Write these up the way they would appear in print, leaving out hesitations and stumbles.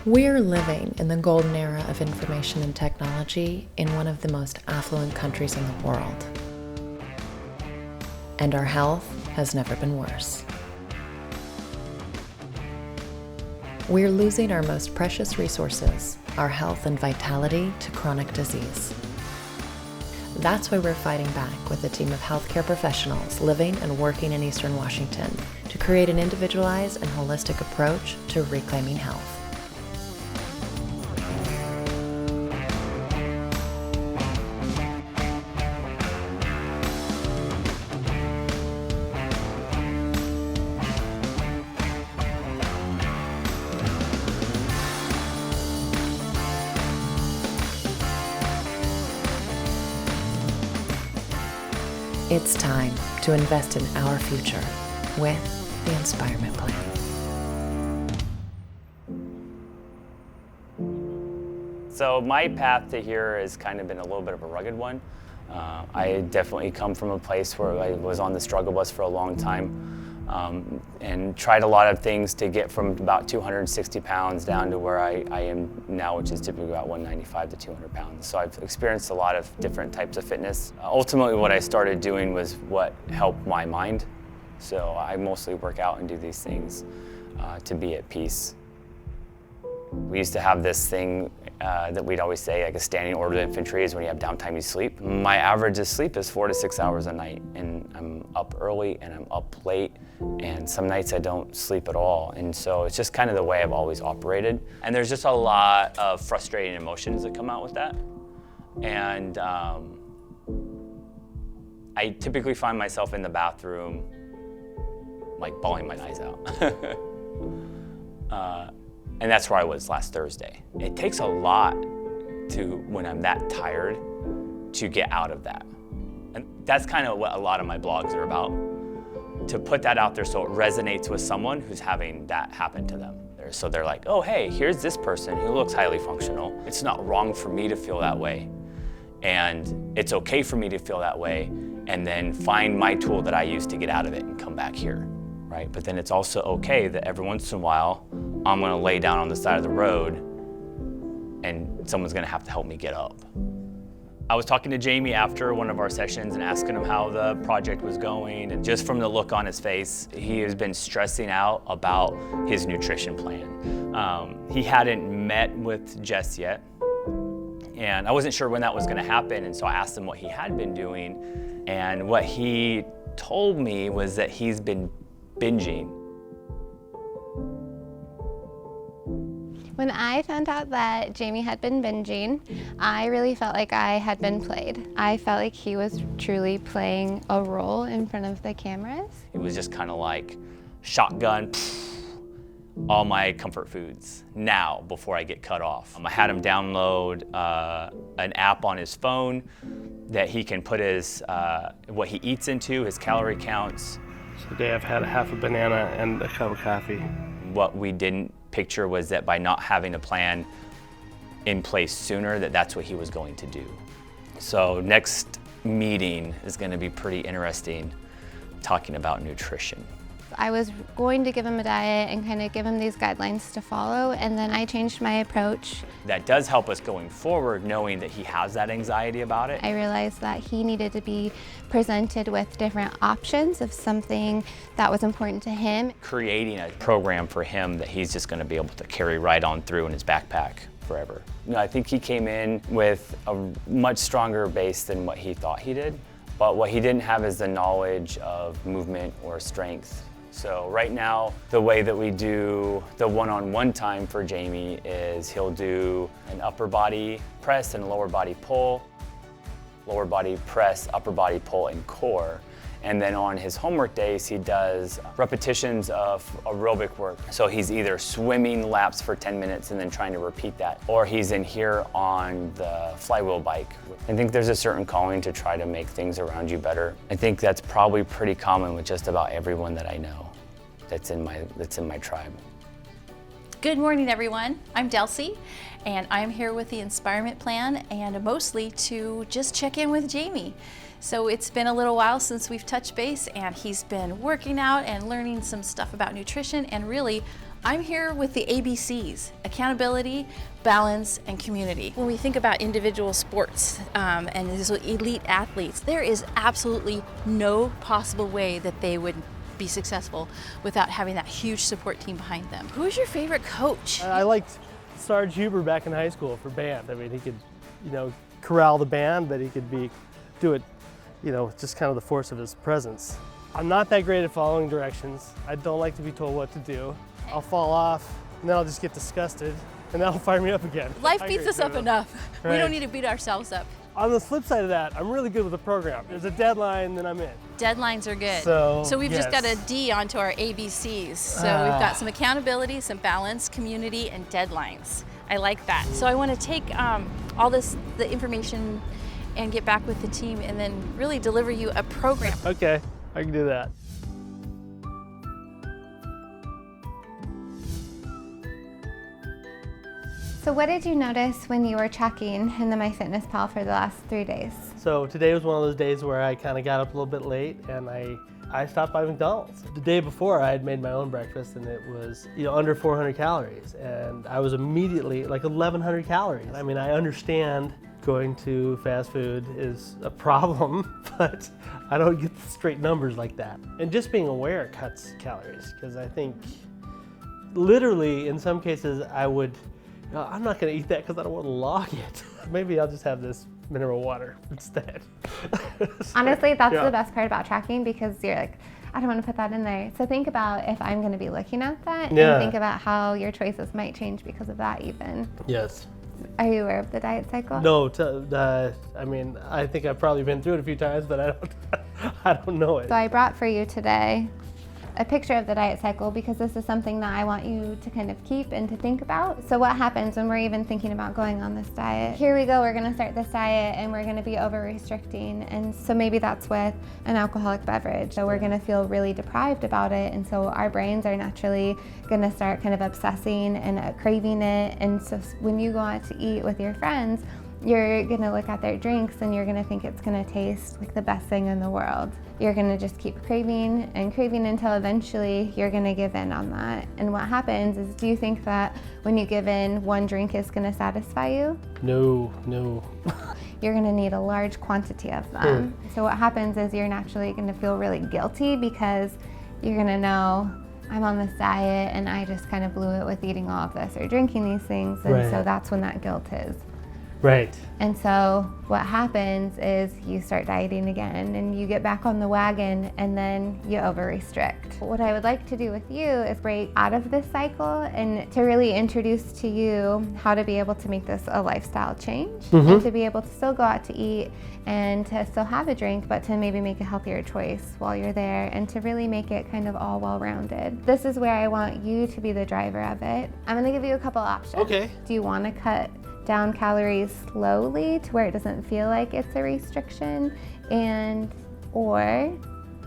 We're living in the golden era of information and technology in one of the most affluent countries in the world. And our health has never been worse. We're losing our most precious resources, our health and vitality, to chronic disease. That's why we're fighting back with a team of healthcare professionals living and working in Eastern Washington to create an individualized and holistic approach to reclaiming health. It's time to invest in our future with the Inspirement Plan. So my path to here has kind of been a little bit of a rugged one. I definitely come from a place where I was on the struggle bus for a long time and tried a lot of things to get from about 260 pounds down to where I am now, which is typically about 195 to 200 pounds. So I've experienced a lot of different types of fitness. Ultimately, what I started doing was what helped my mind. So I mostly work out and do these things to be at peace. We used to have this thing that we'd always say, like a standing order of infantry is when you have downtime, you sleep. My average of sleep is 4 to 6 hours a night, and I'm up early and I'm up late, and some nights I don't sleep at all. And so it's just kind of the way I've always operated. And there's just a lot of frustrating emotions that come out with that. And I typically find myself in the bathroom, like bawling my eyes out. And that's where I was last Thursday. It takes a lot when I'm that tired, to get out of that. And that's kind of what a lot of my blogs are about, to put that out there so it resonates with someone who's having that happen to them. So they're like, oh, hey, here's this person who looks highly functional. It's not wrong for me to feel that way. And it's okay for me to feel that way, and then find my tool that I use to get out of it and come back here. Right? But then it's also okay that every once in a while, I'm gonna lay down on the side of the road and someone's gonna have to help me get up. I was talking to Jamie after one of our sessions and asking him how the project was going, and just from the look on his face, he has been stressing out about his nutrition plan. He hadn't met with Jess yet, and I wasn't sure when that was gonna happen, and so I asked him what he had been doing, and what he told me was that he's been binging. When I found out that Jamie had been binging, I really felt like I had been played. I felt like he was truly playing a role in front of the cameras. It was just kind of like shotgun, all my comfort foods now before I get cut off. I had him download an app on his phone that he can put his what he eats into, his calorie counts. So today I've had a half a banana and a cup of coffee. What we didn't picture was that by not having a plan in place sooner, that's what he was going to do. So next meeting is going to be pretty interesting, talking about nutrition. I was going to give him a diet and kind of give him these guidelines to follow, and then I changed my approach. That does help us going forward, knowing that he has that anxiety about it. I realized that he needed to be presented with different options of something that was important to him. Creating a program for him that he's just going to be able to carry right on through in his backpack forever. I think he came in with a much stronger base than what he thought he did, but what he didn't have is the knowledge of movement or strength. So right now, the way that we do the one-on-one time for Jamie is he'll do an upper body press and lower body pull, lower body press, upper body pull, and core. And then on his homework days, he does repetitions of aerobic work. So he's either swimming laps for 10 minutes and then trying to repeat that, or he's in here on the flywheel bike. I think there's a certain calling to try to make things around you better. I think that's probably pretty common with just about everyone that I know that's in my tribe. Good morning, everyone. I'm Delcie, and I'm here with the Inspirement Plan, and mostly to just check in with Jamie. So it's been a little while since we've touched base, and he's been working out and learning some stuff about nutrition and really I'm here with the ABCs: accountability, balance, and community. When we think about individual sports and these elite athletes, there is absolutely no possible way that they would be successful without having that huge support team behind them. Who's your favorite coach? I liked Sarge Huber back in high school for band. I mean, he could, corral the band, but he could do it, just kind of the force of his presence. I'm not that great at following directions. I don't like to be told what to do. I'll fall off, and then I'll just get disgusted, and that'll fire me up again. Life beats us up enough. Right. We don't need to beat ourselves up. On the flip side of that, I'm really good with a program. There's a deadline, then I'm in. Deadlines are good. So we've just yes. got a D onto our ABCs. So we've got some accountability, some balance, community, and deadlines. I like that. So I want to take all the information and get back with the team and then really deliver you a program. Okay, I can do that. So what did you notice when you were tracking in the MyFitnessPal for the last 3 days? So today was one of those days where I kind of got up a little bit late and I stopped by McDonald's. The day before I had made my own breakfast and it was under 400 calories and I was immediately like 1,100 calories. I mean, I understand going to fast food is a problem, but I don't get the straight numbers like that. And just being aware cuts calories because I think literally in some cases I'm not going to eat that because I don't want to log it. Maybe I'll just have this mineral water instead. Honestly, that's the best part about tracking because you're like, I don't want to put that in there. So think about if I'm going to be looking at that and think about how your choices might change because of that even. Yes. Are you aware of the diet cycle? No, I mean, I think I've probably been through it a few times, but I don't know it. So I brought for you today a picture of the diet cycle because this is something that I want you to kind of keep and to think about. So what happens when we're even thinking about going on this diet? Here we go, we're gonna start this diet and we're gonna be over-restricting. And so maybe that's with an alcoholic beverage. So we're gonna feel really deprived about it. And so our brains are naturally gonna start kind of obsessing and craving it. And so when you go out to eat with your friends, you're gonna look at their drinks and you're gonna think it's gonna taste like the best thing in the world. You're gonna just keep craving and craving until eventually you're gonna give in on that. And what happens is, do you think that when you give in, one drink is gonna satisfy you? No. You're gonna need a large quantity of them. So what happens is you're naturally gonna feel really guilty because you're gonna know, I'm on this diet and I just kind of blew it with eating all of this or drinking these things. And so that's when that guilt is. Right. And so what happens is you start dieting again and you get back on the wagon and then you over-restrict. What I would like to do with you is break out of this cycle and to really introduce to you how to be able to make this a lifestyle change and to be able to still go out to eat and to still have a drink, but to maybe make a healthier choice while you're there and to really make it kind of all well-rounded. This is where I want you to be the driver of it. I'm gonna give you a couple options. Okay. Do you wanna cut down calories slowly to where it doesn't feel like it's a restriction, or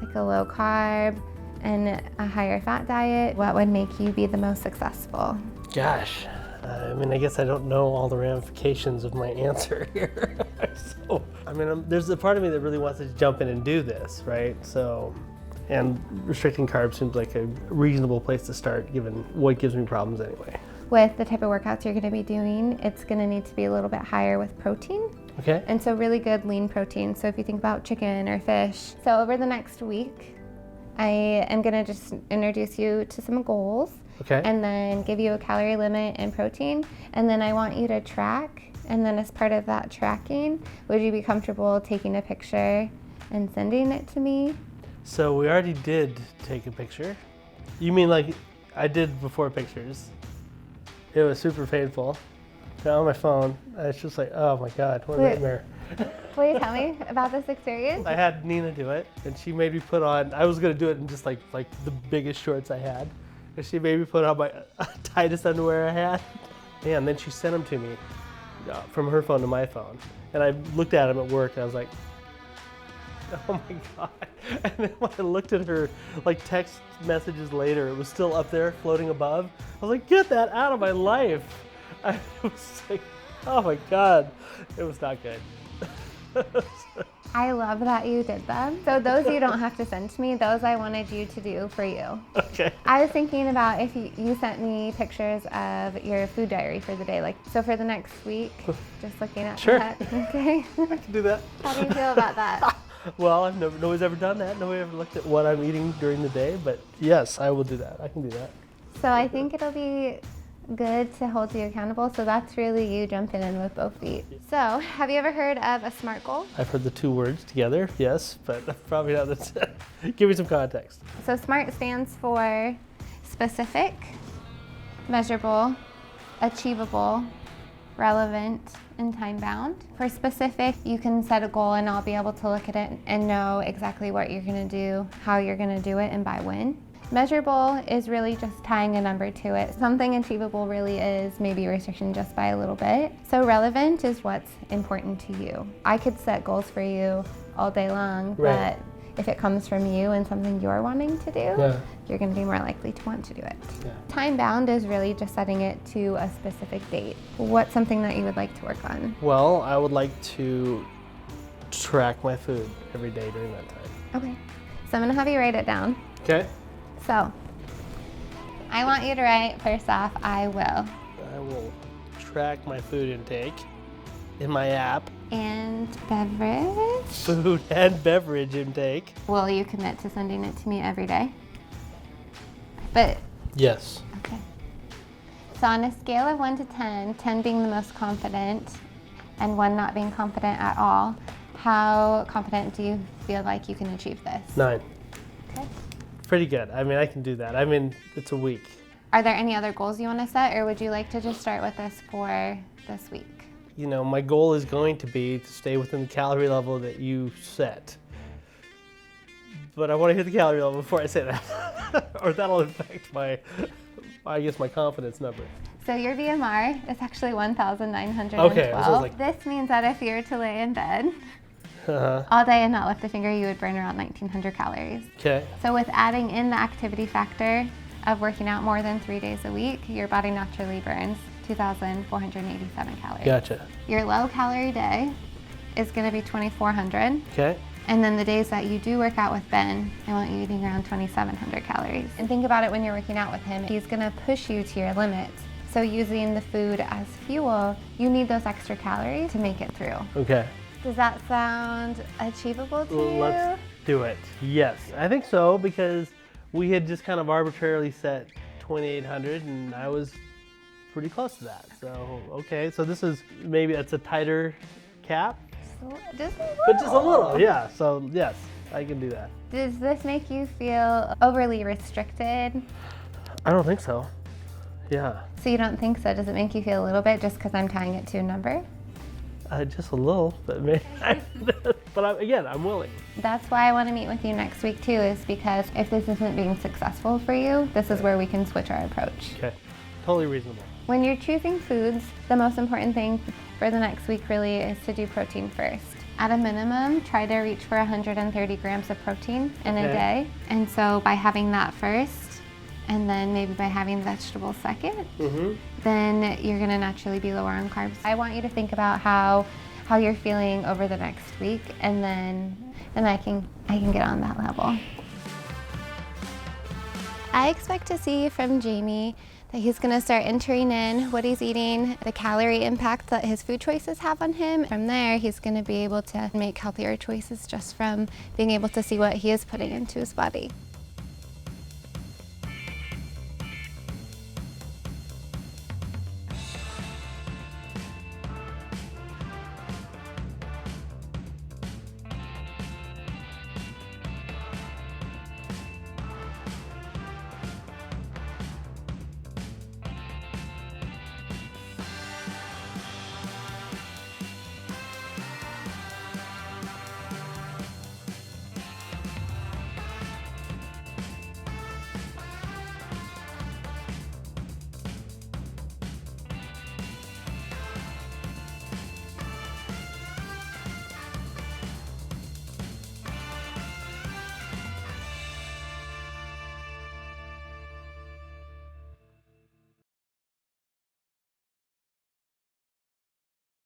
like a low carb and a higher fat diet? What would make you be the most successful? Gosh, I mean, I guess I don't know all the ramifications of my answer here. So, I mean, there's a part of me that really wants to jump in and do this, right? So, and restricting carbs seems like a reasonable place to start given what gives me problems anyway. With the type of workouts you're gonna be doing, it's gonna need to be a little bit higher with protein. Okay. And so really good lean protein. So if you think about chicken or fish. So over the next week, I am gonna just introduce you to some goals. Okay. And then give you a calorie limit and protein. And then I want you to track. And then as part of that tracking, would you be comfortable taking a picture and sending it to me? So we already did take a picture. You mean like I did before pictures? It was super painful. On my phone, it's just like, oh my God, what a nightmare. Will you tell me about this experience? I had Nina do it, and she made me put on, I was gonna do it in just like the biggest shorts I had. And she made me put on my tightest underwear I had. Yeah, and then she sent them to me from her phone to my phone. And I looked at them at work, and I was like, oh my God. And then when I looked at her like text messages later, it was still up there floating above. I was like, get that out of my life. I was like, oh my God. It was not good. I love that you did them. So those you don't have to send to me. Those I wanted you to do for you. Okay. I was thinking about if you sent me pictures of your food diary for the day. Like, so for the next week, just looking at Sure. that. Okay. I can do that. How do you feel about that? Well, nobody's ever done that. Nobody ever looked at what I'm eating during the day, but yes, I will do that. I can do that. So I think it'll be good to hold you accountable. So that's really you jumping in with both feet. So have you ever heard of a SMART goal? I've heard the two words together, yes, but probably not. Give me some context. So SMART stands for specific, measurable, achievable, relevant, and time-bound. For specific, you can set a goal and I'll be able to look at it and know exactly what you're gonna do, how you're gonna do it, and by when. Measurable is really just tying a number to it. Something achievable really is maybe a restriction just by a little bit. So relevant is what's important to you. I could set goals for you all day long, Right. but if it comes from you and something you're wanting to do, Yeah. you're gonna be more likely to want to do it. Yeah. Time bound is really just setting it to a specific date. What's something that you would like to work on? Well, I would like to track my food every day during that time. Okay, so I'm gonna have you write it down. Okay. So, I want you to write, first off, I will. I will track my food intake in my app, And beverage? food and beverage intake. Will you commit to sending it to me every day? But, Yes. okay. So on a scale of 1 to 10, 10 being the most confident and 1 not being confident at all, how confident do you feel like you can achieve this? 9. Okay. Pretty good. I mean, I can do that. I mean, it's a week. Are there any other goals you want to set, or would you like to just start with this for this week? You know, my goal is going to be to stay within the calorie level that you set. But I want to hit the calorie level before I say that. Or that'll affect my confidence number. So your BMR is actually 1,912. Okay, so I was like- This means that if you were to lay in bed Uh-huh. all day and not lift a finger, you would burn around 1,900 calories. Okay. So with adding in the activity factor of working out more than 3 days a week, your body naturally burns 2,487 calories. Gotcha. Your low calorie day is going to be 2,400. Okay. And then the days that you do work out with Ben, I want you eating around 2,700 calories. And think about it when you're working out with him. He's gonna push you to your limits. So using the food as fuel, you need those extra calories to make it through. Okay. Does that sound achievable to Well, you? let's do it. Yes, I think so, because we had just kind of arbitrarily set 2,800 and I was pretty close to that. So, okay, so this is, maybe it's a tighter cap, Just a but just a little, yeah. So, yes, I can do that. Does this make you feel overly restricted? I don't think so. Yeah, So you don't think so? Does it make you feel a little bit just because I'm tying it to a number? just a little, but maybe, but again, I'm willing. That's why I want to meet with you next week too, is because if this isn't being successful for you, this is where we can switch our approach. Okay, totally reasonable. When you're choosing foods, the most important thing for the next week really is to do protein first. At a minimum, try to reach for 130 grams of protein in a Okay. day. And so by having that first, and then maybe by having vegetables second, then you're gonna naturally be lower on carbs. I want you to think about how you're feeling over the next week, and then I can get on that level. I expect to see from Jamie that he's gonna start entering in what he's eating, the calorie impact that his food choices have on him. From there, he's gonna be able to make healthier choices just from being able to see what he is putting into his body.